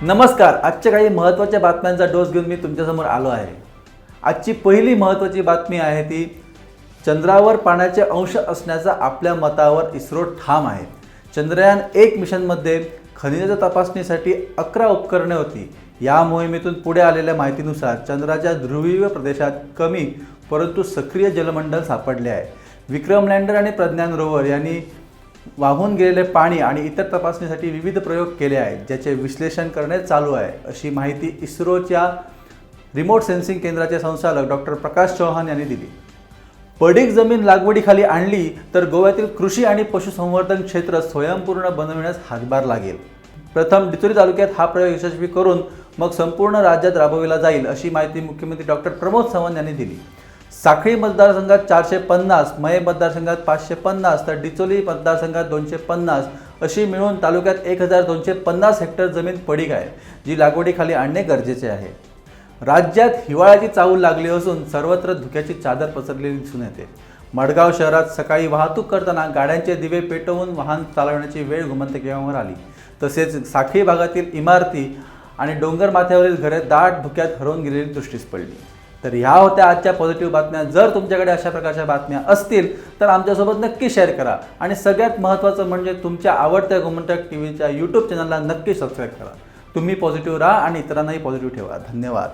नमस्कार. आजच्या काही महत्त्वाच्या बातम्यांचा डोस घेऊन मी तुमच्यासमोर आलो आहे. आजची पहिली महत्त्वाची बातमी आहे ती चंद्रावर पाण्याचे अंश असण्याचा आपल्या मतावर इस्रो ठाम आहे. चंद्रयान 1 मिशनमध्ये खनिजाच्या तपासणीसाठी 11 उपकरणे होती. या मोहिमेतून पुढे आलेल्या माहितीनुसार चंद्राच्या ध्रुवीय प्रदेशात कमी परंतु सक्रिय जलमंडल सापडले आहे. विक्रम लँडर आणि प्रज्ञान रोवर यांनी वाहून गेलेले पाणी आणि इतर तपासणीसाठी विविध प्रयोग केले आहेत, ज्याचे विश्लेषण करणे चालू आहे, अशी माहिती इस्रोच्या रिमोट सेन्सिंग केंद्राचे संचालक डॉक्टर प्रकाश चौहान यांनी दिली. पडीक जमीन लागवडीखाली आणली तर गोव्यातील कृषी आणि पशुसंवर्धन क्षेत्र स्वयंपूर्ण बनविण्यास हातभार लागेल. प्रथम डिचोली तालुक्यात हा प्रयोग यशस्वी करून मग संपूर्ण राज्यात राबविला जाईल, अशी माहिती मुख्यमंत्री डॉक्टर प्रमोद सावंत यांनी दिली. साखळी मतदारसंघात 450, मये मतदारसंघात 550 तर डिचोली मतदारसंघात 250 अशी मिळून तालुक्यात 1250 हेक्टर जमीन पडीक आहे, जी लागवडीखाली आणणे गरजेचे आहे. राज्यात हिवाळ्याची चाहूल लागली असून सर्वत्र धुक्याची चादर पसरलेली दिसून येते. मडगाव शहरात सकाळी वाहतूक करताना गाड्यांचे दिवे पेटवून वाहन चालवण्याची वेळ गोमंतकावर आली. तसेच साखळी भागातील इमारती आणि डोंगर माथ्यावरील घरे दाट धुक्यात हरवून गेलेली दृष्टीस पडली. तर ह्या होत्या आजच्या पॉझिटिव्ह बातम्या. जर तुमच्याकडे अशा प्रकारच्या बातम्या असतील तर आमच्यासोबत नक्की शेअर करा आणि सगळ्यात महत्त्वाचं म्हणजे तुमच्या आवडत्या गोमंतक टीव्हीच्या यूट्यूब चॅनलला नक्की सबस्क्राईब करा. तुम्ही पॉझिटिव्ह राहा आणि इतरांनाही पॉझिटिव्ह ठेवा. धन्यवाद.